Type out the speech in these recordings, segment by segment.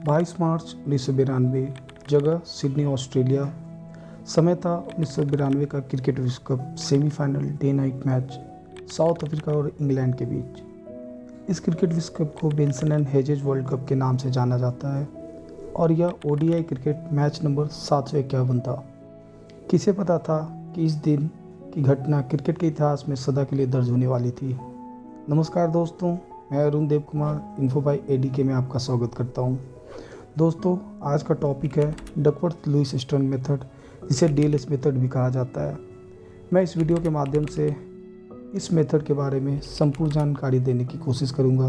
22 मार्च 1992, जगह Sydney Australia. समय था 1992 का क्रिकेट विश्व cup semifinal day night match south Africa और इंग्लैंड के बीच। इस क्रिकेट विश्व कप को Benson and hedges world cup के नाम से जाना जाता है और यह ओडीआई क्रिकेट मैच नंबर 751 था। किसे पता था कि इस दिन की घटना क्रिकेट के इतिहास में सदा के लिए दर्ज होने वाली थी। नमस्कार दोस्तों, मैं अरुण देव कुमार इन्फो बाय एडीके में आपका स्वागत करता हूं। दोस्तों, आज का टॉपिक है डकवर्थ लुईस स्टर्न मेथड, जिसे डीएलएस मेथड भी कहा जाता है। मैं इस वीडियो के माध्यम से इस मेथड के बारे में संपूर्ण जानकारी देने की कोशिश करूंगा।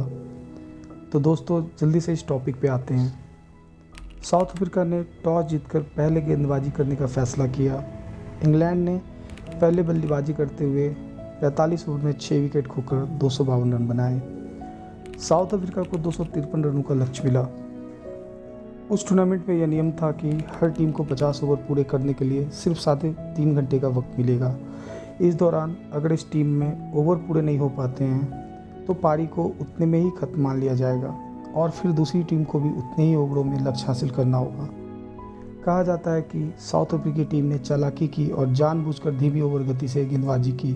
तो दोस्तों, जल्दी से इस टॉपिक पे आते हैं। साउथ अफ्रीका ने टॉस जीतकर पहले गेंदबाजी करने का फैसला किया। इंग्लैंड ने पहले बल्लेबाजी करते हुए 45 ओवर में 6 विकेट खोकर 252 रन बनाए। साउथ अफ्रीका को 253 रनों का लक्ष्य मिला। उस टूर्नामेंट में यह नियम था कि हर टीम को 50 ओवर पूरे करने के लिए सिर्फ 3.5 घंटे का वक्त मिलेगा। इस दौरान अगर इस टीम में ओवर पूरे नहीं हो पाते हैं तो पारी को उतने में ही खत्म मान लिया जाएगा और फिर दूसरी टीम को भी उतने ही ओवरों में लक्ष्य हासिल करना होगा। कहा जाता है कि साउथ अफ्रीकी टीम ने चालाकी की और जानबूझकर धीमी ओवर गति से गेंदबाजी की।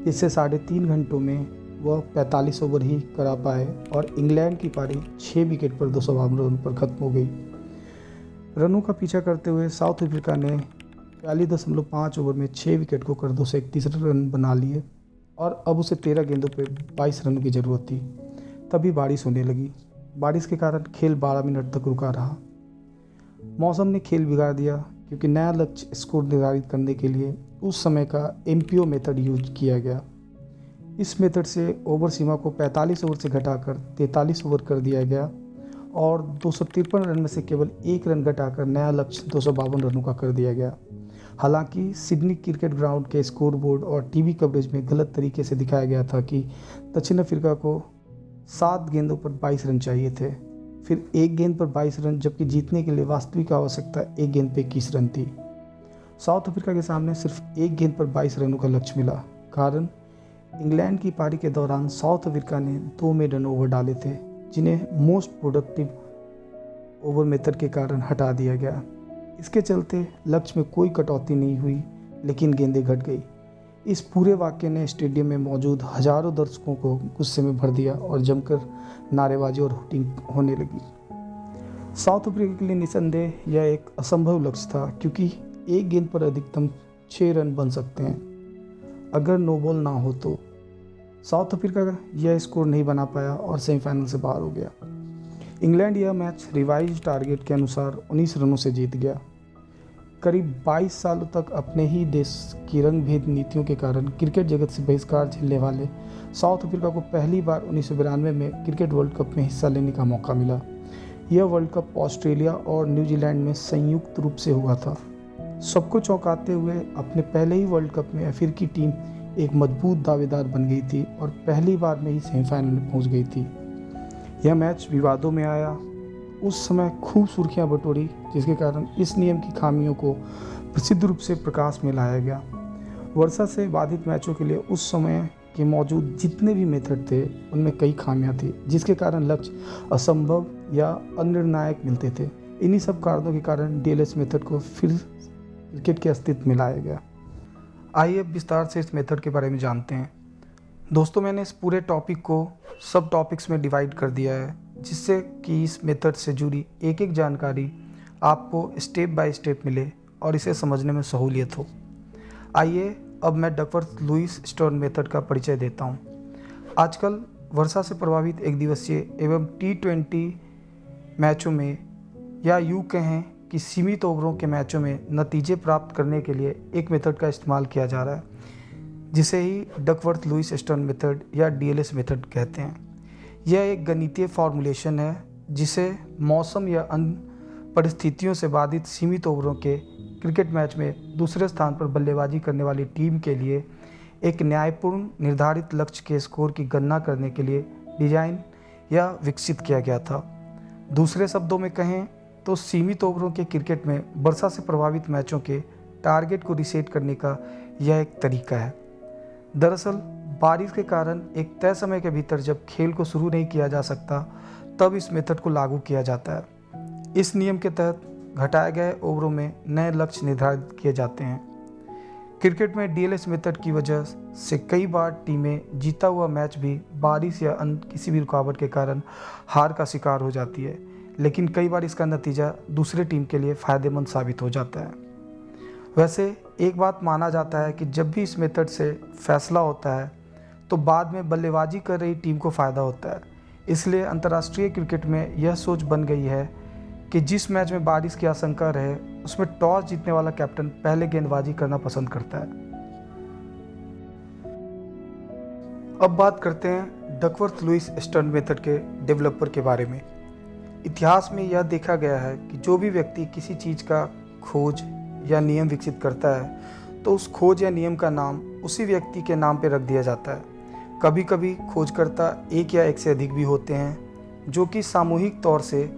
इससे 3.5 घंटों में वह 45 ओवर ही करा पाए और इंग्लैंड की पारी 6 विकेट पर 252 रन पर खत्म हो गई। रनों का पीछा करते हुए साउथ अफ्रीका ने 42.5 ओवर में 6 विकेट को कर 231 रन बना लिए और अब उसे 13 गेंदों पर 22 रनों की ज़रूरत थी। तभी बारिश होने लगी। बारिश के कारण खेल 12 मिनट तक रुका रहा। मौसम ने खेल बिगाड़ दिया क्योंकि नया लक्ष्य स्कोर निर्धारित करने के लिए उस समय का एमपीओ मेथड यूज किया गया। इस मेथड से ओवर सीमा को 45 ओवर से घटाकर 43 ओवर कर दिया गया और 253 रन में से केवल 1 रन घटाकर नया लक्ष्य 252 रनों का कर दिया गया। हालांकि सिडनी क्रिकेट ग्राउंड के स्कोर बोर्ड और टीवी कवरेज में गलत तरीके से दिखाया गया था कि दक्षिण अफ्रीका को 7 गेंदों पर 22 रन चाहिए थे, फिर 1 गेंद पर 22 रन, जबकि जीतने के लिए वास्तविक आवश्यकता 1 गेंद पर 21 रन थी। साउथ अफ्रीका के सामने सिर्फ 1 गेंद पर 22 रनों का लक्ष्य मिला। कारण इंग्लैंड की पारी के दौरान साउथ अफ्रीका ने 2 मेडन ओवर डाले थे, जिन्हें मोस्ट प्रोडक्टिव ओवर मेथड के कारण हटा दिया गया। इसके चलते लक्ष्य में कोई कटौती नहीं हुई, लेकिन गेंदें घट गई। इस पूरे वाक्य ने स्टेडियम में मौजूद हजारों दर्शकों को गुस्से में भर दिया और जमकर नारेबाजी और हुटिंग होने लगी। साउथ अफ्रीका के लिए निसंदेह यह एक असंभव लक्ष्य था, क्योंकि 1 गेंद पर अधिकतम 6 रन बन सकते हैं अगर नो बॉल ना हो तो। साउथ अफ्रीका यह स्कोर नहीं बना पाया और सेमीफाइनल से बाहर हो गया। इंग्लैंड यह मैच रिवाइज टारगेट के अनुसार 19 रनों से जीत गया। करीब 22 सालों तक अपने ही देश की रंग भेद नीतियों के कारण क्रिकेट जगत से बहिष्कार झेलने वाले साउथ अफ्रीका को पहली बार 1992 में क्रिकेट वर्ल्ड कप में हिस्सा लेने का मौका मिला। यह वर्ल्ड कप ऑस्ट्रेलिया और न्यूजीलैंड में संयुक्त रूप से हुआ था। सबको चौंकाते हुए अपने पहले ही वर्ल्ड कप में अफ्रीकी टीम एक मजबूत दावेदार बन गई थी और पहली बार में ही सेमीफाइनल में पहुंच गई थी। यह मैच विवादों में आया। उस समय खूब सुर्खियां बटोरी, जिसके कारण इस नियम की खामियों को प्रसिद्ध रूप से प्रकाश में लाया गया। वर्षा से बाधित मैचों के लिए उस समय के मौजूद जितने भी मेथड थे उनमें कई खामियां थी, जिसके कारण लक्ष्य असंभव या अनिर्णायक मिलते थे। इन्हीं सब कारणों के कारण डीएलएस मेथड को फिर क्रिकेट के अस्तित्व में लाया गया। आइए अब विस्तार से इस मेथड के बारे में जानते हैं। दोस्तों, मैंने इस पूरे टॉपिक को सब टॉपिक्स में डिवाइड कर दिया है, जिससे कि इस मेथड से जुड़ी एक एक जानकारी आपको स्टेप बाय स्टेप मिले और इसे समझने में सहूलियत हो। आइए अब मैं डकवर्थ लुईस स्टर्न मेथड का परिचय देता हूँ। आजकल वर्षा से प्रभावित एक दिवसीय एवं T20 मैचों में, या यूँ कहें कि सीमित ओवरों के मैचों में नतीजे प्राप्त करने के लिए एक मेथड का इस्तेमाल किया जा रहा है, जिसे ही डकवर्थ लुईस स्टर्न मेथड या डीएलएस मेथड कहते हैं। यह एक गणितीय फॉर्मूलेशन है जिसे मौसम या अन्य परिस्थितियों से बाधित सीमित ओवरों के क्रिकेट मैच में दूसरे स्थान पर बल्लेबाजी करने वाली टीम के लिए एक न्यायपूर्ण निर्धारित लक्ष्य के स्कोर की गणना करने के लिए डिजाइन या विकसित किया गया था। दूसरे शब्दों में कहें तो सीमित ओवरों के क्रिकेट में वर्षा से प्रभावित मैचों के टारगेट को रीसेट करने का यह एक तरीका है। दरअसल बारिश के कारण एक तय समय के भीतर जब खेल को शुरू नहीं किया जा सकता, तब इस मेथड को लागू किया जाता है। इस नियम के तहत घटाए गए ओवरों में नए लक्ष्य निर्धारित किए जाते हैं। क्रिकेट में डीएलएस मेथड की वजह से कई बार टीमें जीता हुआ मैच भी बारिश या अन्य किसी भी रुकावट के कारण हार का शिकार हो जाती है, लेकिन कई बार इसका नतीजा दूसरे टीम के लिए फ़ायदेमंद साबित हो जाता है। वैसे एक बात माना जाता है कि जब भी इस मेथड से फैसला होता है तो बाद में बल्लेबाजी कर रही टीम को फ़ायदा होता है। इसलिए अंतर्राष्ट्रीय क्रिकेट में यह सोच बन गई है कि जिस मैच में बारिश की आशंका रहे उसमें टॉस जीतने वाला कैप्टन पहले गेंदबाजी करना पसंद करता है। अब बात करते हैं डकवर्थ लुईस स्टर्न मेथड के डेवलपर के बारे में। इतिहास में यह देखा गया है कि जो भी व्यक्ति किसी चीज़ का खोज या नियम विकसित करता है तो उस खोज या नियम का नाम उसी व्यक्ति के नाम पर रख दिया जाता है। कभी कभी खोजकर्ता एक या एक से अधिक भी होते हैं जो कि सामूहिक तौर से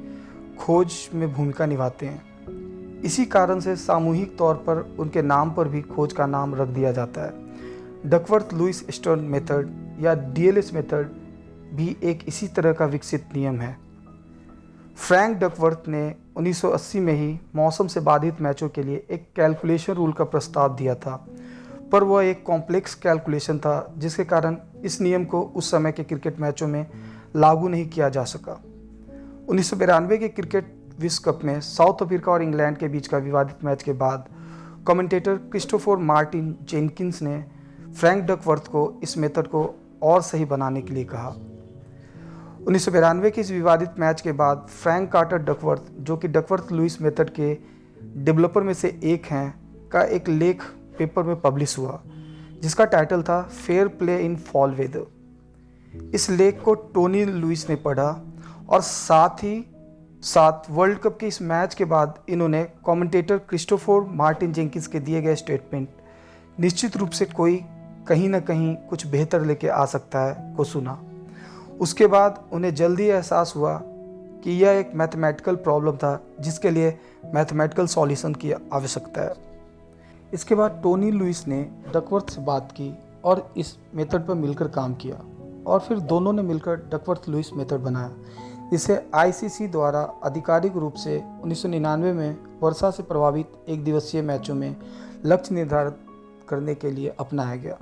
खोज में भूमिका निभाते हैं। इसी कारण से सामूहिक तौर पर उनके नाम पर भी खोज का नाम रख दिया जाता है। डकवर्थ लुईस स्टर्न मेथड या डीएलएस मेथड भी एक इसी तरह का विकसित नियम है। फ्रैंक डकवर्थ ने 1980 में ही मौसम से बाधित मैचों के लिए एक कैलकुलेशन रूल का प्रस्ताव दिया था, पर वह एक कॉम्प्लेक्स कैलकुलेशन था जिसके कारण इस नियम को उस समय के क्रिकेट मैचों में लागू नहीं किया जा सका। 1992 के क्रिकेट विश्व कप में साउथ अफ्रीका और इंग्लैंड के बीच का विवादित मैच के बाद कमेंटेटर क्रिस्टोफर मार्टिन जेनकिंस ने फ्रैंक डकवर्थ को इस मेथड को और सही बनाने के लिए कहा। 1992 के इस विवादित मैच के बाद फ्रैंक कार्टर डकवर्थ, जो कि डकवर्थ लुईस मेथड के डेवलपर में से एक हैं, का एक लेख पेपर में पब्लिश हुआ जिसका टाइटल था fair play in foul weather. इस लेख को टोनी लुईस ने पढ़ा और साथ ही साथ वर्ल्ड कप के इस मैच के बाद इन्होंने कमेंटेटर क्रिस्टोफर मार्टिन जेंकिंस के दिए गए स्टेटमेंट निश्चित रूप से कोई कहीं ना कहीं कुछ बेहतर लेके आ सकता है को सुना। उसके बाद उन्हें जल्दी एहसास हुआ कि यह एक मैथमेटिकल प्रॉब्लम था जिसके लिए मैथमेटिकल सॉल्यूशन की आवश्यकता है। इसके बाद टोनी लुईस ने डकवर्थ से बात की और इस मेथड पर मिलकर काम किया और फिर दोनों ने मिलकर डकवर्थ लुईस मेथड बनाया। इसे आईसीसी द्वारा आधिकारिक रूप से 1999 में वर्षा से प्रभावित एक दिवसीय मैचों में लक्ष्य निर्धारित करने के लिए अपनाया गया।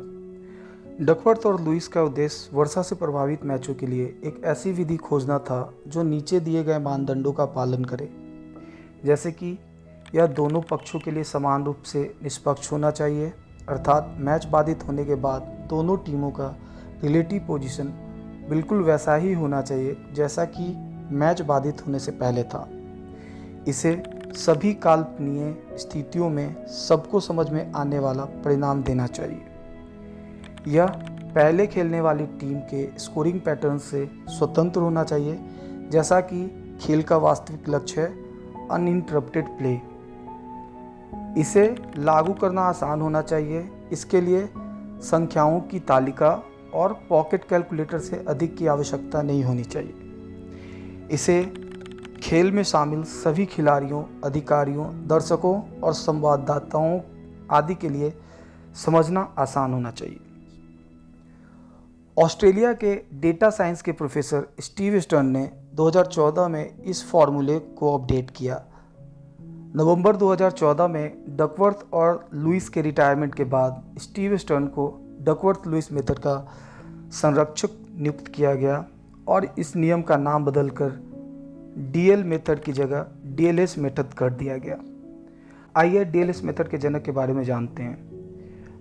डकवर्थ और लुईस का उद्देश्य वर्षा से प्रभावित मैचों के लिए एक ऐसी विधि खोजना था जो नीचे दिए गए मानदंडों का पालन करे, जैसे कि यह दोनों पक्षों के लिए समान रूप से निष्पक्ष होना चाहिए, अर्थात मैच बाधित होने के बाद दोनों टीमों का रिलेटिव पोजीशन बिल्कुल वैसा ही होना चाहिए जैसा कि मैच बाधित होने से पहले था। इसे सभी काल्पनीय स्थितियों में सबको समझ में आने वाला परिणाम देना चाहिए। यह पहले खेलने वाली टीम के स्कोरिंग पैटर्न से स्वतंत्र होना चाहिए, जैसा कि खेल का वास्तविक लक्ष्य है अनइंटरप्टेड प्ले। इसे लागू करना आसान होना चाहिए। इसके लिए संख्याओं की तालिका और पॉकेट कैलकुलेटर से अधिक की आवश्यकता नहीं होनी चाहिए। इसे खेल में शामिल सभी खिलाड़ियों, अधिकारियों, दर्शकों और संवाददाताओं आदि के लिए समझना आसान होना चाहिए। ऑस्ट्रेलिया के डेटा साइंस के प्रोफेसर स्टीव स्टर्न ने 2014 में इस फॉर्मूले को अपडेट किया। नवंबर 2014 में डकवर्थ और लुईस के रिटायरमेंट के बाद स्टीव स्टर्न को डकवर्थ लुईस मेथड का संरक्षक नियुक्त किया गया और इस नियम का नाम बदलकर डीएल मेथड की जगह डीएलएस मेथड कर दिया गया। आइए डीएलएस मेथड के जनक के बारे में जानते हैं।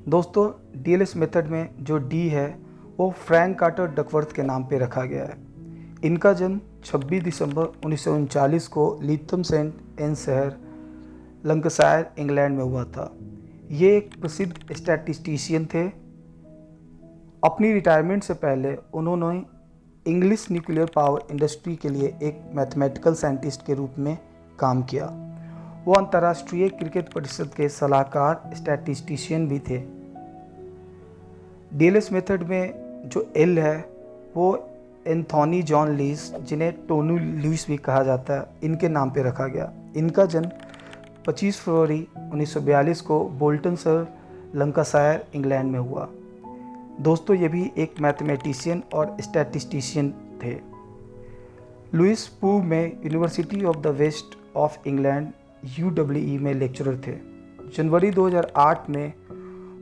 दोस्तों, डीएलएस मेथड में जो डी है वो फ्रैंक कार्टर डकवर्थ के नाम पे रखा गया है। इनका जन्म 26 दिसंबर 1939 को लीथम सेंट एन शहर लंकाशायर इंग्लैंड में हुआ था। ये एक प्रसिद्ध स्टैटिस्टिशियन थे। अपनी रिटायरमेंट से पहले उन्होंने इंग्लिश न्यूक्लियर पावर इंडस्ट्री के लिए एक मैथमेटिकल साइंटिस्ट के रूप में काम किया। वो अंतर्राष्ट्रीय क्रिकेट परिषद के सलाहकार स्टैटिस्टिशियन भी थे। डीएलएस मेथड में जो एल है वो एंथोनी जॉन लीस, जिन्हें टोनी लुईस भी कहा जाता है, इनके नाम पे रखा गया। इनका जन्म 25 फरवरी 1942 को बोल्टन सर लंकाशायर इंग्लैंड में हुआ। दोस्तों, ये भी एक मैथमेटिशियन और स्टैटिस्टिशियन थे। लुईस पूर्व में University of the West of England UEE में लेक्चरर थे। जनवरी 2008 में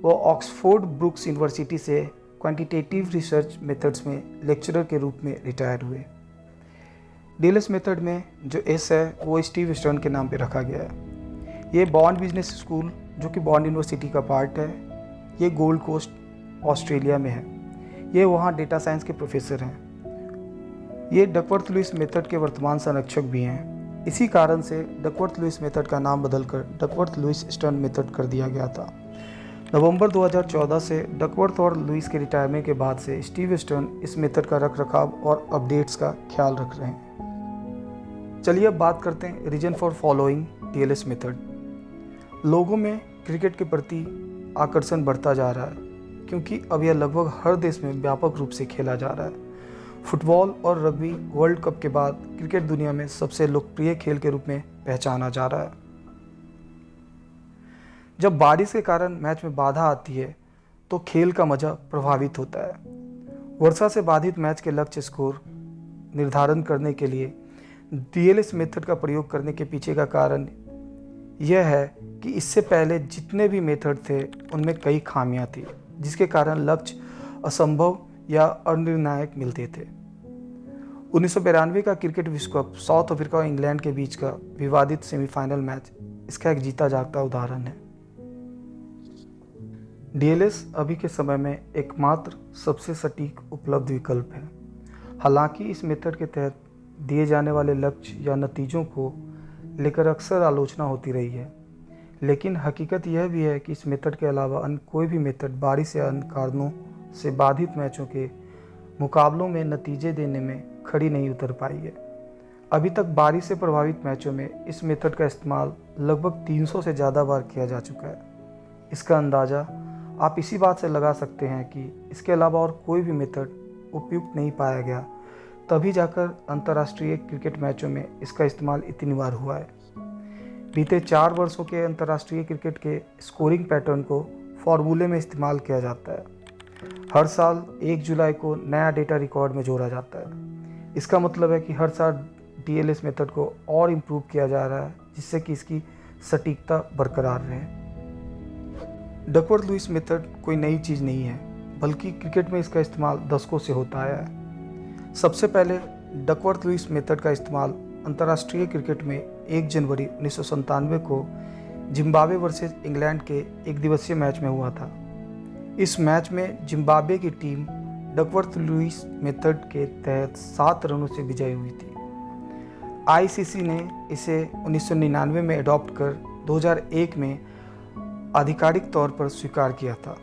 वो ऑक्सफोर्ड ब्रुक्स यूनिवर्सिटी से क्वांटिटेटिव रिसर्च मेथड्स में लेक्चरर के रूप में रिटायर हुए। डीएलएस मेथड में जो एस है वो स्टीव स्टर्न के नाम पे रखा गया है। ये बॉन्ड बिजनेस स्कूल जो कि बॉन्ड यूनिवर्सिटी का पार्ट है, ये गोल्ड कोस्ट ऑस्ट्रेलिया में है। ये वहाँ डेटा साइंस के प्रोफेसर हैं। ये डकवर्थ लुईस मेथड के वर्तमान संरक्षक भी हैं। इसी कारण से डकवर्थ लुईस मेथड का नाम बदलकर डकवर्थ लुईस स्टर्न मेथड कर दिया गया था। नवंबर 2014 से डकवर्थ और लुईस के रिटायरमेंट के बाद से स्टीव स्टर्न इस मेथड का रखरखाव और अपडेट्स का ख्याल रख रहे हैं। चलिए अब बात करते हैं reason for following DLS method. लोगों में क्रिकेट के प्रति आकर्षण बढ़ता जा रहा है क्योंकि अब यह लगभग हर देश में व्यापक रूप से खेला जा रहा है। फुटबॉल और रग्बी वर्ल्ड कप के बाद क्रिकेट दुनिया में सबसे लोकप्रिय खेल के रूप में पहचाना जा रहा है। जब बारिश के कारण मैच में बाधा आती है तो खेल का मजा प्रभावित होता है। वर्षा से बाधित मैच के लक्ष्य स्कोर निर्धारण करने के लिए डीएलएस मेथड का प्रयोग करने के पीछे का कारण यह है कि इससे पहले जितने भी मेथड थे उनमें कई खामियां थी, जिसके कारण लक्ष्य असंभव या अनिर्णायक मिलते थे। 1992 का क्रिकेट विश्व कप साउथ अफ्रीका और इंग्लैंड के बीच का विवादित सेमीफाइनल मैच इसका एक जीता जागता उदाहरण है। डीएलएस अभी के समय में एकमात्र सबसे सटीक उपलब्ध विकल्प है। हालांकि इस मेथड के तहत दिए जाने वाले लक्ष्य या नतीजों को लेकर अक्सर आलोचना होती रही है, लेकिन हकीकत यह भी है कि इस मेथड के अलावा अन्य कोई भी मेथड बारिश या अन्य कारणों से बाधित मैचों के मुकाबलों में नतीजे देने में खड़ी नहीं उतर पाई है। अभी तक बारिश से प्रभावित मैचों में इस मेथड का इस्तेमाल लगभग 300 से ज़्यादा बार किया जा चुका है। इसका अंदाज़ा आप इसी बात से लगा सकते हैं कि इसके अलावा और कोई भी मेथड उपयुक्त नहीं पाया गया, तभी जाकर अंतर्राष्ट्रीय क्रिकेट मैचों में इसका इस्तेमाल इतनी बार हुआ है। बीते 4 वर्षों के अंतर्राष्ट्रीय क्रिकेट के स्कोरिंग पैटर्न को फॉर्मूले में इस्तेमाल किया जाता है। हर साल 1 जुलाई को नया डेटा रिकॉर्ड में जोड़ा जाता है। इसका मतलब है कि हर साल डीएलएस मेथड को और इम्प्रूव किया जा रहा है, जिससे कि इसकी सटीकता बरकरार रहे। डकवर्थ लुईस मेथड कोई नई चीज़ नहीं है, बल्कि क्रिकेट में इसका इस्तेमाल दशकों से होता आया है। सबसे पहले डकवर्थ लुईस मेथड का इस्तेमाल अंतर्राष्ट्रीय क्रिकेट में 1 जनवरी 1997 को जिम्बाब्वे वर्सेस इंग्लैंड के एक दिवसीय मैच में हुआ था। इस मैच में जिम्बाब्वे की टीम डकवर्थ लुईस मेथड के तहत 7 रनों से विजयी हुई थी। आईसीसी ने इसे 1999 में अडॉप्ट कर 2001 में आधिकारिक तौर पर स्वीकार किया था।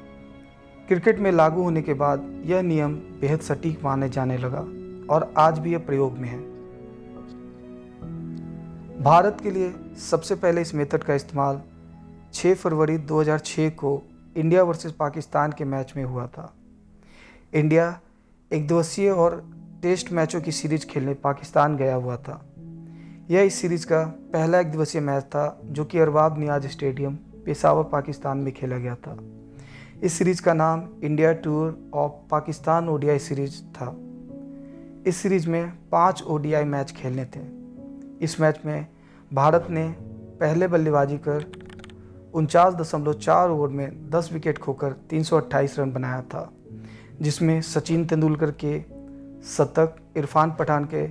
क्रिकेट में लागू होने के बाद यह नियम बेहद सटीक माने जाने लगा और आज भी यह प्रयोग में है। भारत के लिए सबसे पहले इस मेथड का इस्तेमाल 6 फरवरी 2006 को इंडिया वर्सेस पाकिस्तान के मैच में हुआ था। इंडिया एक दिवसीय और टेस्ट मैचों की सीरीज खेलने पाकिस्तान गया हुआ था। यह इस सीरीज का पहला एक दिवसीय मैच था, जो कि अरबाब नियाज स्टेडियम पेशावर पाकिस्तान में खेला गया था। इस सीरीज का नाम India tour of Pakistan ODI series था। इस सीरीज में 5 ओडीआई मैच खेलने थे। इस मैच में भारत ने पहले बल्लेबाजी कर 49.4 ओवर में 10 विकेट खोकर 328 रन बनाया था, जिसमें सचिन तेंदुलकर के शतक, इरफान पठान के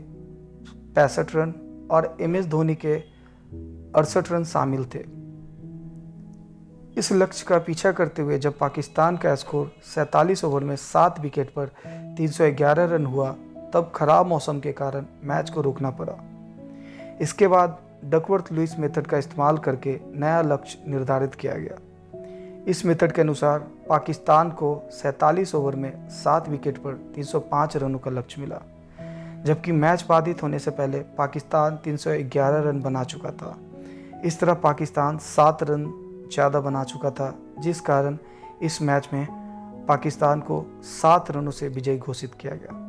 65 रन और MS धोनी के 68 रन शामिल थे। इस लक्ष्य का पीछा करते हुए जब पाकिस्तान का स्कोर 47 ओवर में 7 विकेट पर 311 रन हुआ, तब खराब मौसम के कारण मैच को रोकना पड़ा। इसके बाद डकवर्थ लुईस मेथड का इस्तेमाल करके नया लक्ष्य निर्धारित किया गया। इस मेथड के अनुसार पाकिस्तान को 47 ओवर में 7 विकेट पर 305 रनों का लक्ष्य मिला, जबकि मैच बाधित होने से पहले पाकिस्तान 311 रन बना चुका था। इस तरह पाकिस्तान 7 रन ज़्यादा बना चुका था, जिस कारण इस मैच में पाकिस्तान को 7 रनों से विजयी घोषित किया गया।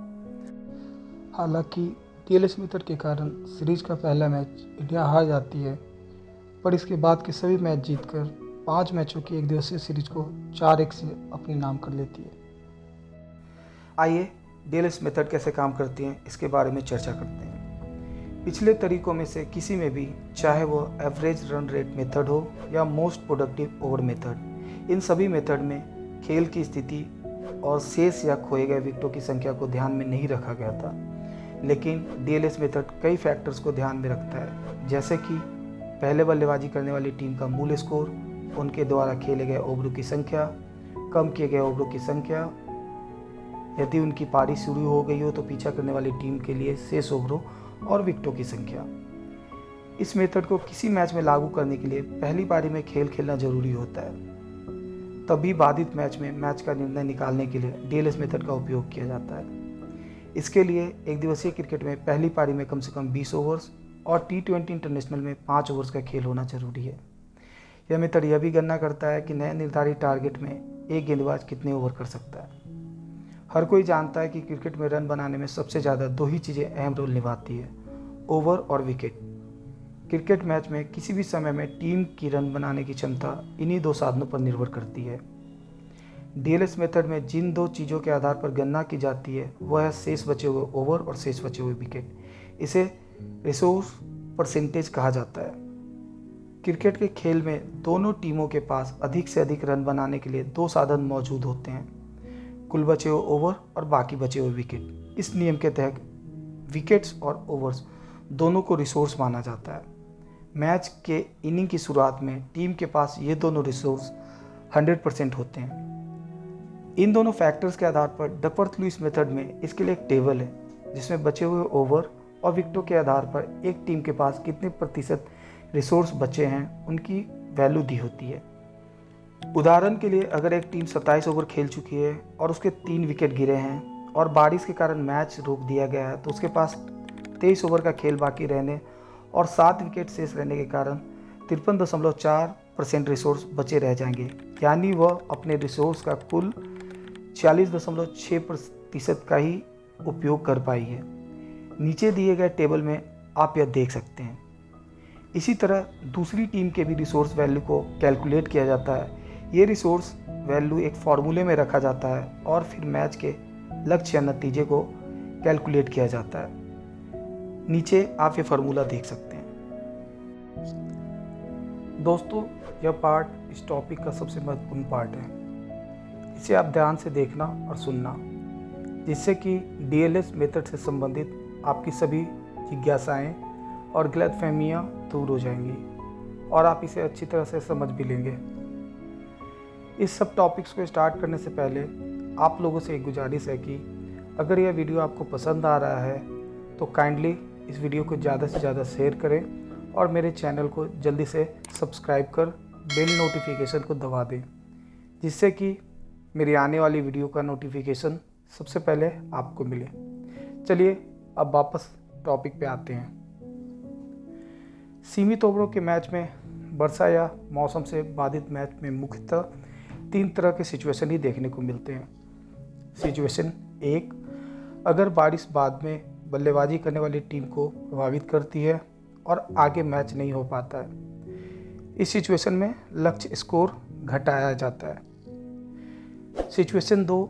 हालांकि डीएलएस मेथड के कारण सीरीज का पहला मैच इंडिया हार जाती है, पर इसके बाद के सभी मैच जीतकर 5 मैचों की एक दिवसीय सीरीज को 4-1 से अपने नाम कर लेती है। आइए डीएलएस मेथड कैसे काम करती है इसके बारे में चर्चा करते हैं। पिछले तरीकों में से किसी में भी, चाहे वो एवरेज रन रेट मेथड हो या मोस्ट प्रोडक्टिव ओवर मेथड, इन सभी मेथड में खेल की स्थिति और शेष या खोए गए विकेटों की संख्या को ध्यान में नहीं रखा गया था। लेकिन डीएलएस मेथड कई फैक्टर्स को ध्यान में रखता है, जैसे कि पहले बल्लेबाजी करने वाली टीम का मूल स्कोर, उनके द्वारा खेले गए ओवरों की संख्या, कम किए गए ओवरों की संख्या, यदि उनकी पारी शुरू हो गई हो तो पीछा करने वाली टीम के लिए शेष ओवरों और विकेटों की संख्या। इस मेथड को किसी मैच में लागू करने के लिए पहली पारी में खेल खेलना जरूरी होता है, तभी बाधित मैच में मैच का निर्णय निकालने के लिए डीएलएस मेथड का उपयोग किया जाता है। इसके लिए एक दिवसीय क्रिकेट में पहली पारी में कम से कम 20 ओवर्स और T20 इंटरनेशनल में 5 ओवर्स का खेल होना जरूरी है। यह मेथड यह भी गणना करता है कि नए निर्धारित टारगेट में एक गेंदबाज कितने ओवर कर सकता है। हर कोई जानता है कि क्रिकेट में रन बनाने में सबसे ज़्यादा दो ही चीज़ें अहम रोल निभाती है, ओवर और विकेट। क्रिकेट मैच में किसी भी समय में टीम की रन बनाने की क्षमता इन्हीं दो साधनों पर निर्भर करती है। डीएलएस मेथड में जिन दो चीज़ों के आधार पर गणना की जाती है वह है शेष बचे हुए ओवर और शेष बचे हुए विकेट। इसे रिसोर्स परसेंटेज कहा जाता है। क्रिकेट के खेल में दोनों टीमों के पास अधिक से अधिक रन बनाने के लिए दो साधन मौजूद होते हैं, कुल बचे हुए ओवर और बाकी बचे हुए विकेट। इस नियम के तहत विकेट्स और ओवर्स दोनों को रिसोर्स माना जाता है। मैच के इनिंग की शुरुआत में टीम के पास ये दोनों रिसोर्स 100% होते हैं। इन दोनों फैक्टर्स के आधार पर डकवर्थ लुईस मेथड में इसके लिए एक टेबल है, जिसमें बचे हुए ओवर और विकेटों के आधार पर एक टीम के पास कितने प्रतिशत रिसोर्स बचे हैं उनकी वैल्यू दी होती है। उदाहरण के लिए, अगर एक टीम 27 ओवर खेल चुकी है और उसके 3 विकेट गिरे हैं और बारिश के कारण मैच रोक दिया गया है, तो उसके पास 23 ओवर का खेल बाकी रहने और 7 विकेट शेष रहने के कारण 53.4% रिसोर्स बचे रह जाएंगे, यानी वह अपने रिसोर्स का कुल 40.6% का ही उपयोग कर पाई है। नीचे दिए गए टेबल में आप यह देख सकते हैं। इसी तरह दूसरी टीम के भी रिसोर्स वैल्यू को कैलकुलेट किया जाता है। ये रिसोर्स वैल्यू एक फार्मूले में रखा जाता है और फिर मैच के लक्ष्य या नतीजे को कैलकुलेट किया जाता है। नीचे आप ये फार्मूला देख सकते हैं। दोस्तों, यह पार्ट इस टॉपिक का सबसे महत्वपूर्ण पार्ट है। इसे आप ध्यान से देखना और सुनना, जिससे कि डीएलएस मेथड से संबंधित आपकी सभी जिज्ञासाएं और गलतफहमियां दूर हो जाएंगी और आप इसे अच्छी तरह से समझ भी लेंगे। इस सब टॉपिक्स को स्टार्ट करने से पहले आप लोगों से एक गुजारिश है कि अगर यह वीडियो आपको पसंद आ रहा है तो काइंडली इस वीडियो को ज़्यादा से ज़्यादा शेयर करें और मेरे चैनल को जल्दी से सब्सक्राइब कर बेल नोटिफिकेशन को दबा दें, जिससे कि मेरी आने वाली वीडियो का नोटिफिकेशन सबसे पहले आपको मिले। चलिए अब वापस टॉपिक पे आते हैं। सीमित ओवरों के मैच में, वर्षा या मौसम से बाधित मैच में मुख्यतः 3 तरह के सिचुएशन ही देखने को मिलते हैं। सिचुएशन 1, अगर बारिश बाद में बल्लेबाजी करने वाली टीम को प्रभावित करती है और आगे मैच नहीं हो पाता है। इस सिचुएशन में लक्ष्य स्कोर घटाया जाता है। सिचुएशन 2,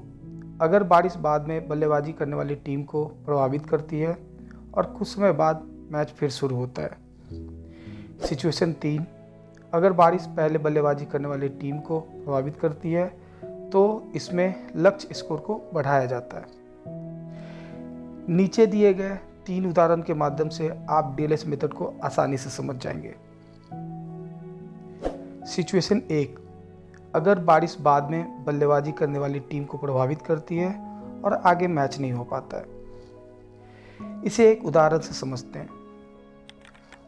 अगर बारिश बाद में बल्लेबाजी करने वाली टीम को प्रभावित करती है और कुछ समय बाद मैच फिर शुरू होता है। सिचुएशन 3, अगर बारिश पहले बल्लेबाजी करने वाली टीम को प्रभावित करती है तो इसमें लक्ष्य स्कोर को बढ़ाया जाता है। नीचे दिए गए 3 उदाहरण के माध्यम से आप डीएलएस मेथड को आसानी से समझ जाएंगे। सिचुएशन 1, अगर बारिश बाद में बल्लेबाजी करने वाली टीम को प्रभावित करती है और आगे मैच नहीं हो पाता है। इसे एक उदाहरण से समझते हैं।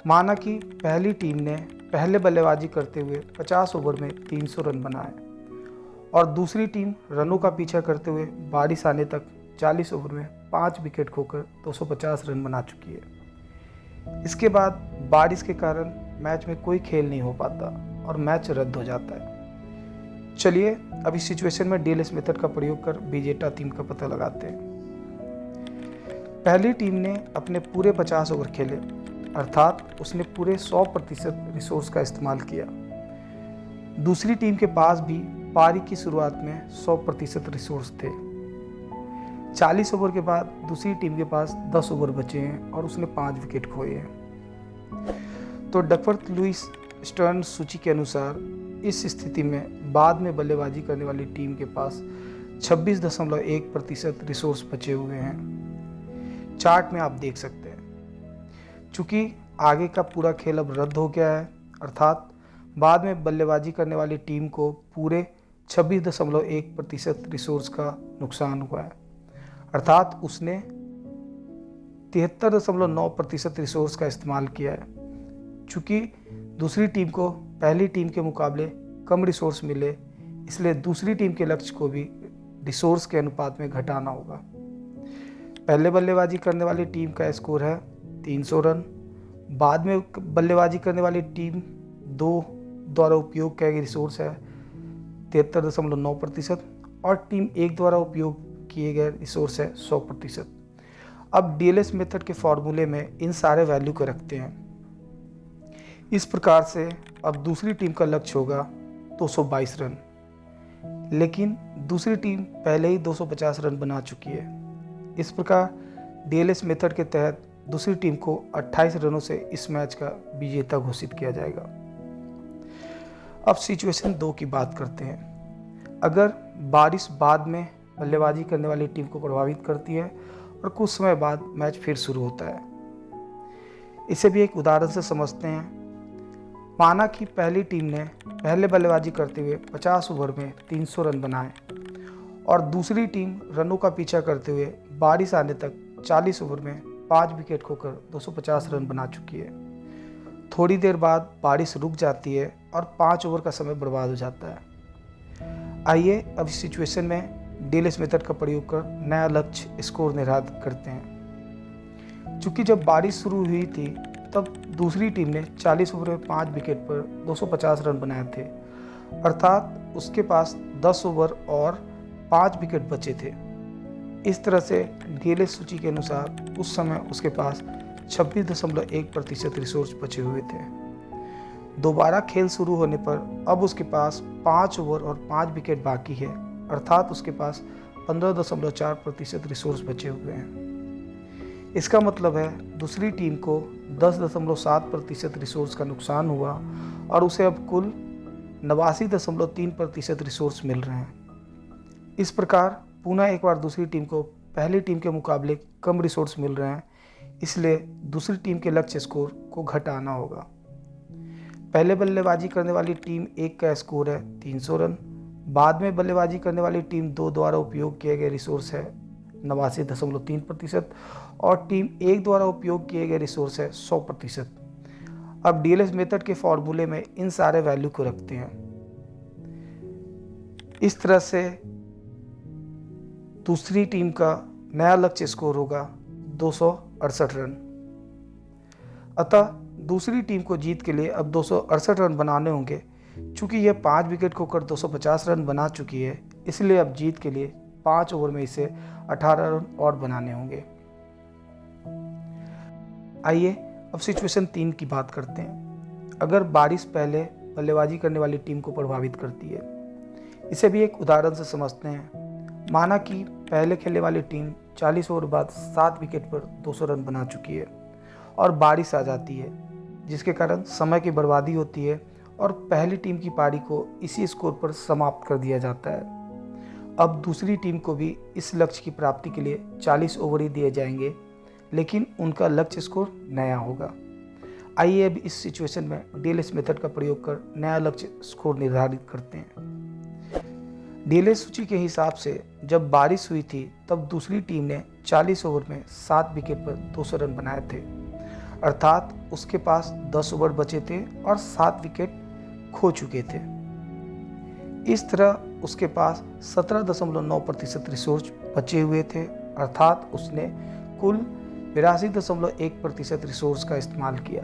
माना कि पहली टीम ने पहले बल्लेबाजी करते हुए 50 ओवर में 300 रन बनाए और दूसरी टीम रनों का पीछा करते हुए बारिश आने तक 40 ओवर में 5 विकेट खोकर 250 रन बना चुकी है। इसके बाद बारिश के कारण मैच में कोई खेल नहीं हो पाता और मैच रद्द हो जाता है। चलिए अब इस सिचुएशन में डीएलएस मेथड का प्रयोग कर विजेता टीम का पता लगाते हैं। पहली टीम ने अपने पूरे 50 ओवर खेले, अर्थात उसने पूरे 100% रिसोर्स का इस्तेमाल किया। दूसरी टीम के पास भी पारी की शुरुआत में 100% रिसोर्स थे। 40 ओवर के बाद दूसरी टीम के पास 10 ओवर बचे हैं और उसने 5 विकेट खोए हैं। तो डकवर्थ लुईस स्टर्न सूची के अनुसार इस स्थिति में बाद में बल्लेबाजी करने वाली टीम के पास 26.1% रिसोर्स बचे हुए हैं। चार्ट में आप देख सकते हैं। चूंकि आगे का पूरा खेल अब रद्द हो गया है, अर्थात बाद में बल्लेबाजी करने वाली टीम को पूरे 26.1% रिसोर्स का नुकसान हुआ है, अर्थात उसने 73.9% रिसोर्स का इस्तेमाल किया है। चूँकि दूसरी टीम को पहली टीम के मुकाबले कम रिसोर्स मिले, इसलिए दूसरी टीम के लक्ष्य को भी रिसोर्स के अनुपात में घटाना होगा। पहले बल्लेबाजी करने वाली टीम का स्कोर है 300 रन, बाद में बल्लेबाजी करने वाली टीम 2 द्वारा उपयोग किया गया रिसोर्स है 73.9% और टीम 1 द्वारा उपयोग किए गए रिसोर्स है 100%। अब डीएलएस मेथड के फॉर्मूले में इन सारे वैल्यू को रखते हैं। इस प्रकार से अब दूसरी टीम का लक्ष्य होगा 222 रन, लेकिन दूसरी टीम पहले ही 250 रन बना चुकी है। इस प्रकार डीएलएस मेथड के तहत दूसरी टीम को 28 रनों से इस मैच का विजेता घोषित किया जाएगा। अब सिचुएशन 2 की बात करते हैं। अगर बारिश बाद में बल्लेबाजी करने वाली टीम को प्रभावित करती है और कुछ समय बाद मैच फिर शुरू होता है। इसे भी एक उदाहरण से समझते हैं। माना कि पहली टीम ने पहले बल्लेबाजी करते हुए 50 ओवर में 300 रन बनाए और दूसरी टीम रनों का पीछा करते हुए बारिश आने तक 40 ओवर में 5 विकेट खोकर 250 रन बना चुकी है। थोड़ी देर बाद बारिश रुक जाती है और 5 ओवर का समय बर्बाद हो जाता है। आइए अब इस सिचुएशन में डीएलएस मेथड का प्रयोग कर नया लक्ष्य स्कोर निर्धारित करते हैं। चूँकि जब बारिश शुरू हुई थी तब दूसरी टीम ने 40 ओवर में 5 विकेट पर 250 रन बनाए थे, अर्थात उसके पास 10 ओवर और 5 विकेट बचे थे। इस तरह से डीएलएस सूची के अनुसार उस समय उसके पास 26.1% रिसोर्स बचे हुए थे। दोबारा खेल शुरू होने पर अब उसके पास 5 ओवर और 5 विकेट बाकी है, अर्थात उसके पास 15.4% रिसोर्स बचे हुए हैं। इसका मतलब है दूसरी टीम को 10.7% रिसोर्स का नुकसान हुआ और उसे अब कुल 89.3% रिसोर्स मिल रहे हैं। इस प्रकार पुनः एक बार दूसरी टीम को पहली टीम के मुकाबले कम रिसोर्स मिल रहे हैं, इसलिए दूसरी टीम के लक्ष्य स्कोर को घटाना होगा। पहले बल्लेबाजी करने वाली टीम 1 का स्कोर है 300 रन, बाद में बल्लेबाजी करने वाली टीम 2 द्वारा उपयोग किए गए रिसोर्स है 89.3% और टीम 1 द्वारा उपयोग किए गए रिसोर्स है 100%। अब डीएलएस मेथड के फॉर्मूले में इन सारे वैल्यू को रखते हैं। इस तरह से दूसरी टीम का नया लक्ष्य स्कोर होगा 268 रन। अतः दूसरी टीम को जीत के लिए अब 268 रन बनाने होंगे। चूँकि यह 5 विकेट खोकर 250 रन बना चुकी है, इसलिए अब जीत के लिए 5 ओवर में इसे 18 रन और बनाने होंगे। आइए अब सिचुएशन 3 की बात करते हैं। अगर बारिश पहले बल्लेबाजी करने वाली टीम को प्रभावित करती है, इसे भी एक उदाहरण से समझते हैं। माना कि पहले खेलने वाली टीम 40 ओवर बाद 7 विकेट पर 200 रन बना चुकी है और बारिश आ जाती है, जिसके कारण समय की बर्बादी होती है और पहली टीम की पारी को इसी स्कोर पर समाप्त कर दिया जाता है। अब दूसरी टीम को भी इस लक्ष्य की प्राप्ति के लिए 40 ओवर ही दिए जाएंगे, लेकिन उनका लक्ष्य स्कोर नया होगा। आइए अब इस सिचुएशन में डीएलएस मेथड का प्रयोग कर नया लक्ष्य स्कोर निर्धारित करते हैं। डीएलएस सूची के हिसाब से जब बारिश हुई थी तब दूसरी टीम ने 40 ओवर में 7 विकेट पर 200 रन बनाए थे, अर्थात उसके पास 10 ओवर बचे थे और 7 विकेट खो चुके थे। इस तरह उसके पास 17.9% रिसोर्स बचे हुए थे, अर्थात उसने कुल 82.1% रिसोर्स का इस्तेमाल किया।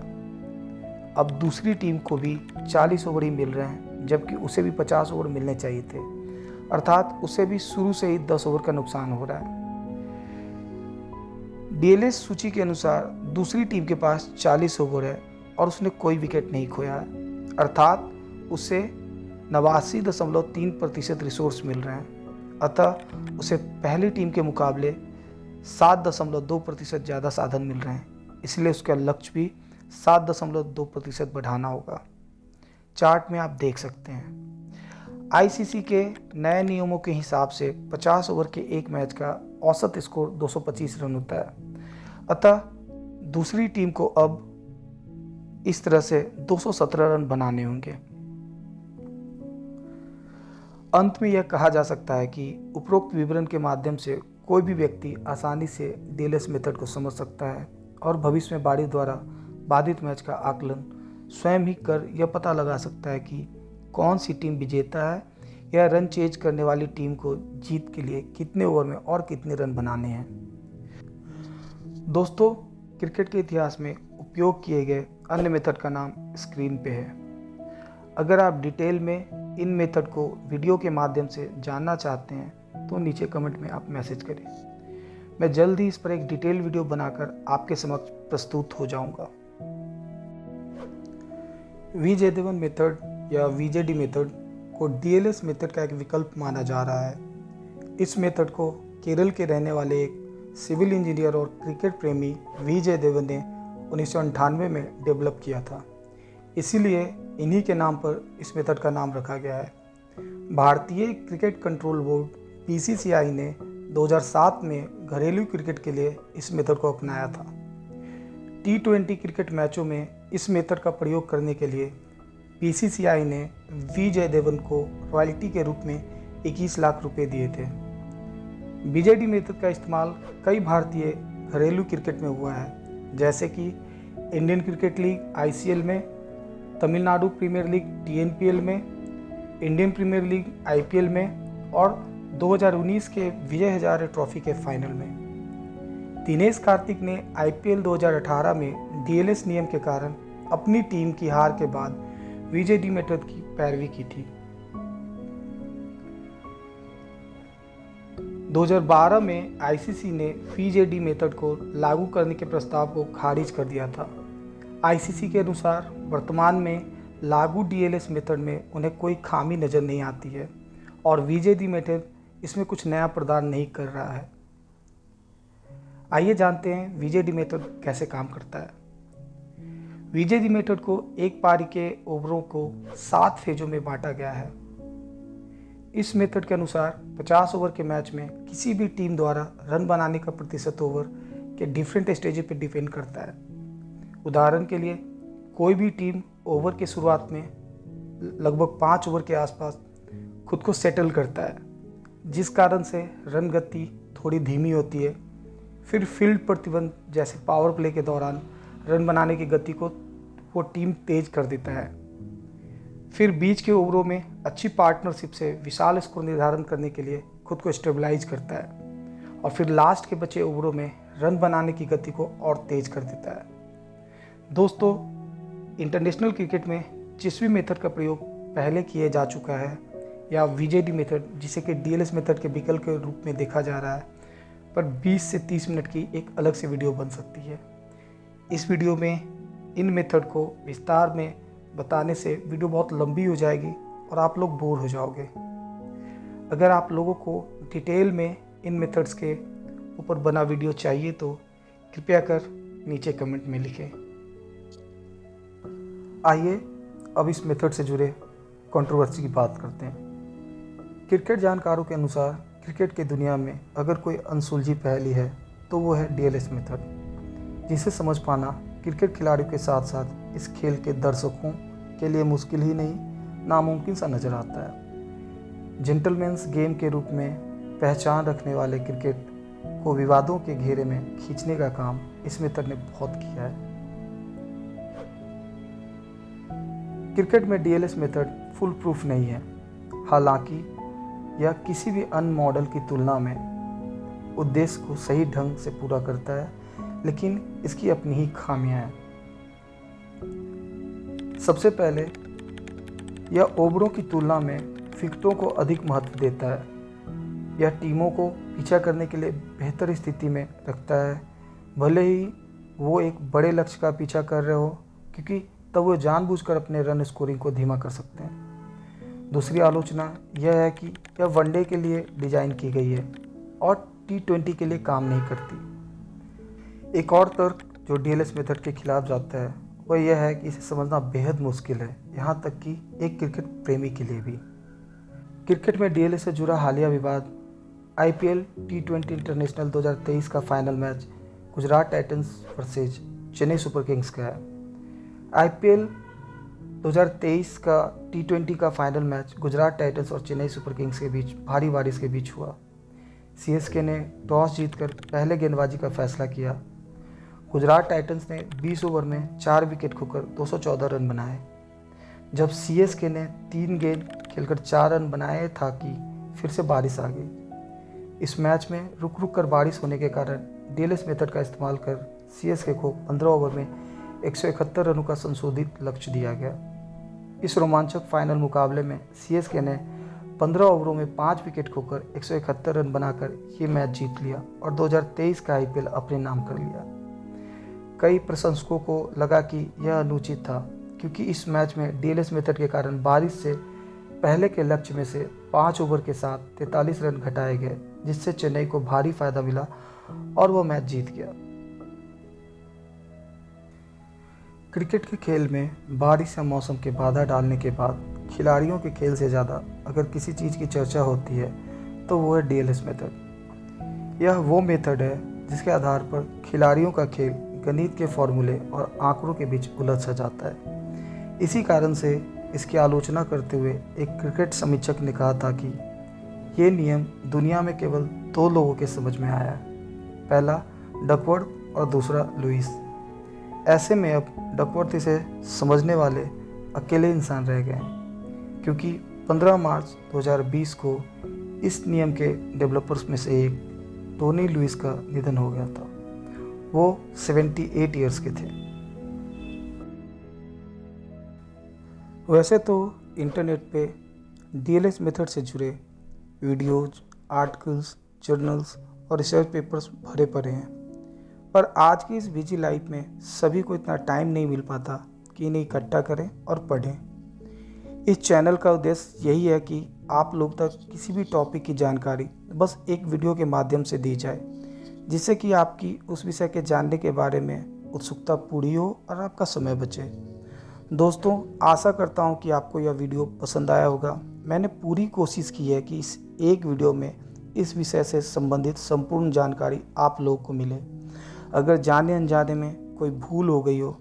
अब दूसरी टीम को भी 40 ओवर ही मिल रहे हैं, जबकि उसे भी 50 ओवर मिलने चाहिए थे, अर्थात उसे भी शुरू से ही 10 ओवर का नुकसान हो रहा है। डीएलएस सूची के अनुसार दूसरी टीम के पास 40 ओवर है और उसने कोई विकेट नहीं खोया है, अर्थात उसे 89.3% रिसोर्स मिल रहे हैं। अतः उसे पहली टीम के मुकाबले 7.2% ज़्यादा साधन मिल रहे हैं, इसलिए उसका लक्ष्य भी 7.2% बढ़ाना होगा। चार्ट में आप देख सकते हैं आईसीसी के नए नियमों के हिसाब से 50 ओवर के एक मैच का औसत स्कोर 225 रन होता है। अतः दूसरी टीम को अब इस तरह से 217 रन बनाने होंगे। अंत में यह कहा जा सकता है कि उपरोक्त विवरण के माध्यम से कोई भी व्यक्ति आसानी से डीएलएस मेथड को समझ सकता है और भविष्य में बाड़ी द्वारा बाधित मैच का आकलन स्वयं ही कर यह पता लगा सकता है कि कौन सी टीम विजेता है या रन चेज करने वाली टीम को जीत के लिए कितने ओवर में और कितने रन बनाने हैं। दोस्तों, क्रिकेट के इतिहास में उपयोग किए गए अन्य मेथड का नाम स्क्रीन पे है। अगर आप डिटेल में इन मेथड को वीडियो के माध्यम से जानना चाहते हैं तो नीचे कमेंट में आप मैसेज करें। मैं जल्द ही इस पर एक डिटेल वीडियो बनाकर आपके समक्ष प्रस्तुत हो जाऊंगा। वीजेडेवन मेथड या वीजेडी मेथड को डीएलएस मेथड का एक विकल्प माना जा रहा है। इस मेथड को केरल के रहने वाले एक सिविल इंजीनियर और क्रिकेट प्रेमी वीजेदेवन ने 1998 में डेवलप किया था, इसीलिए इन्हीं के नाम पर इस मेथड का नाम रखा गया है। भारतीय क्रिकेट कंट्रोल बोर्ड बीसीसीआई ने 2007 में घरेलू क्रिकेट के लिए इस मेथड को अपनाया था। T20 क्रिकेट मैचों में इस मेथड का प्रयोग करने के लिए बीसीसीआई ने वीजेदेवन को रॉयल्टी के रूप में 21 लाख रुपए दिए थे। वीजेडी मेथड का इस्तेमाल कई भारतीय घरेलू क्रिकेट में हुआ है, जैसे कि इंडियन क्रिकेट लीग आईसीएल में, तमिलनाडु प्रीमियर लीग टीएनपीएल में, इंडियन प्रीमियर लीग आईपीएल में और 2019 के विजय हजारे ट्रॉफी के फाइनल में। दिनेश कार्तिक ने आईपीएल 2018 में डीएलएस नियम के कारण अपनी टीम की हार के बाद वीजेडी मेथड की पैरवी की थी। 2012 में आईसीसी ने वीजेडी मेथड को लागू करने के प्रस्ताव को खारिज कर दिया था। आईसीसी के अनुसार वर्तमान में लागू डीएलएस मेथड में उन्हें कोई खामी नज़र नहीं आती है और वीजेडी मेथड इसमें कुछ नया प्रदान नहीं कर रहा है। आइए जानते हैं वीजेडी मेथड कैसे काम करता है। वीजेडी मेथड को एक पारी के ओवरों को 7 फेजों में बांटा गया है। इस मेथड के अनुसार 50 ओवर के मैच में किसी भी टीम द्वारा रन बनाने का प्रतिशत ओवर के डिफरेंट स्टेज पर डिपेंड करता है। उदाहरण के लिए कोई भी टीम ओवर के शुरुआत में लगभग 5 ओवर के आसपास खुद को सेटल करता है, जिस कारण से रन गति थोड़ी धीमी होती है। फिर फील्ड प्रतिबंध जैसे पावर प्ले के दौरान रन बनाने की गति को वो टीम तेज कर देता है। फिर बीच के ओवरों में अच्छी पार्टनरशिप से विशाल स्कोर निर्धारण करने के लिए खुद को स्टेबलाइज करता है और फिर लास्ट के बचे ओवरों में रन बनाने की गति को और तेज कर देता है। दोस्तों, इंटरनेशनल क्रिकेट में जिस भी मेथड का प्रयोग पहले किया जा चुका है या वीजेडी मेथड, जिसे कि डीएलएस मेथड के विकल्प के रूप में देखा जा रहा है, पर 20 से 30 मिनट की एक अलग से वीडियो बन सकती है। इस वीडियो में इन मेथड को विस्तार में बताने से वीडियो बहुत लंबी हो जाएगी और आप लोग बोर हो जाओगे। अगर आप लोगों को डिटेल में इन मेथड्स के ऊपर बना वीडियो चाहिए तो कृपया कर नीचे कमेंट में लिखें। आइए अब इस मेथड से जुड़े कंट्रोवर्सी की बात करते हैं। क्रिकेट जानकारों के अनुसार क्रिकेट की दुनिया में अगर कोई अनसुलझी पहेली है तो वो है डीएलएस मेथड, जिसे समझ पाना क्रिकेट खिलाड़ियों के साथ साथ इस खेल के दर्शकों के लिए मुश्किल ही नहीं, नामुमकिन सा नज़र आता है। जेंटलमैन्स गेम के रूप में पहचान रखने वाले क्रिकेट को विवादों के घेरे में खींचने का काम इस मेथड ने बहुत किया है। क्रिकेट में डीएलएस मेथड फुल प्रूफ नहीं है, हालांकि यह किसी भी अन्य मॉडल की तुलना में उद्देश्य को सही ढंग से पूरा करता है, लेकिन इसकी अपनी ही खामियां हैं। सबसे पहले, यह ओवरों की तुलना में विकेटों को अधिक महत्व देता है। यह टीमों को पीछा करने के लिए बेहतर स्थिति में रखता है, भले ही वो एक बड़े लक्ष्य का पीछा कर रहे हो, क्योंकि तब वो जानबूझकर अपने रन स्कोरिंग को धीमा कर सकते हैं। दूसरी आलोचना यह है कि यह वनडे के लिए डिज़ाइन की गई है और T20 के लिए काम नहीं करती। एक और तर्क जो DLS मेथड के खिलाफ जाता है वह यह है कि इसे समझना बेहद मुश्किल है, यहाँ तक कि एक क्रिकेट प्रेमी के लिए भी। क्रिकेट में DLS से जुड़ा हालिया विवाद IPL T20 इंटरनेशनल 2023 का final match Gujarat Titans versus Chennai super Kings का है। IPL 2023 का T20 का फाइनल मैच गुजरात टाइटंस और चेन्नई सुपर किंग्स के बीच भारी बारिश के बीच हुआ। CSK ने टॉस जीतकर पहले गेंदबाजी का फैसला किया। गुजरात टाइटंस ने 20 ओवर में 4 विकेट खोकर 214 रन बनाए, जब CSK ने 3 गेंद खेलकर 4 रन बनाए था कि फिर से बारिश आ गई। इस मैच में रुक रुक कर बारिश होने के कारण DLS मेथड का इस्तेमाल कर CSK को 15 ओवर में 171 रनों का संशोधित लक्ष्य दिया गया। इस रोमांचक फाइनल मुकाबले में CSK ने 15 ओवरों में 5 विकेट खोकर 171 रन बनाकर ये मैच जीत लिया और 2023 का IPL अपने नाम कर लिया। कई प्रशंसकों को लगा कि यह अनुचित था, क्योंकि इस मैच में DLS मेथड के कारण बारिश से पहले के लक्ष्य में से 5 ओवर के साथ 43 रन घटाए गए, जिससे चेन्नई को भारी फायदा मिला और वह मैच जीत गया। क्रिकेट के खेल में बारिश या मौसम के बाधा डालने के बाद खिलाड़ियों के खेल से ज़्यादा अगर किसी चीज़ की चर्चा होती है तो वो है DLS मेथड। यह वो मेथड है जिसके आधार पर खिलाड़ियों का खेल गणित के फॉर्मूले और आंकड़ों के बीच उलझ सा जाता है। इसी कारण से इसकी आलोचना करते हुए एक क्रिकेट समीक्षक ने कहा था कि ये नियम दुनिया में केवल 2 लोगों के समझ में आया है, पहला डकवर्थ और दूसरा लुइस। ऐसे में अब डकवर्थ इसे समझने वाले अकेले इंसान रह गए हैं, क्योंकि 15 मार्च 2020 को इस नियम के डेवलपर्स में से एक टोनी लुइस का निधन हो गया था। वो 78 ईयर्स के थे। वैसे तो इंटरनेट पे DLS मेथड से जुड़े वीडियोज, आर्टिकल्स, जर्नल्स और रिसर्च पेपर्स भरे पड़े हैं, पर आज की इस बिजी लाइफ में सभी को इतना टाइम नहीं मिल पाता कि इन्हें इकट्ठा करें और पढ़ें। इस चैनल का उद्देश्य यही है कि आप लोग तक किसी भी टॉपिक की जानकारी बस एक वीडियो के माध्यम से दी जाए, जिससे कि आपकी उस विषय के जानने के बारे में उत्सुकता पूरी हो और आपका समय बचे। दोस्तों, आशा करता हूँ कि आपको यह वीडियो पसंद आया होगा। मैंने पूरी कोशिश की है कि इस एक वीडियो में इस विषय से संबंधित संपूर्ण जानकारी आप लोगों को मिले। अगर जाने अनजाने में कोई भूल हो गई हो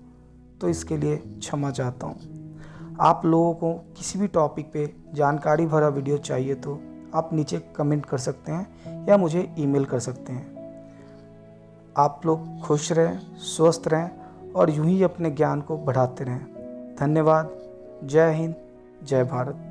तो इसके लिए क्षमा चाहता हूँ। आप लोगों को किसी भी टॉपिक पे जानकारी भरा वीडियो चाहिए तो आप नीचे कमेंट कर सकते हैं या मुझे ईमेल कर सकते हैं। आप लोग खुश रहें, स्वस्थ रहें और यूं ही अपने ज्ञान को बढ़ाते रहें। धन्यवाद। जय हिंद, जय भारत।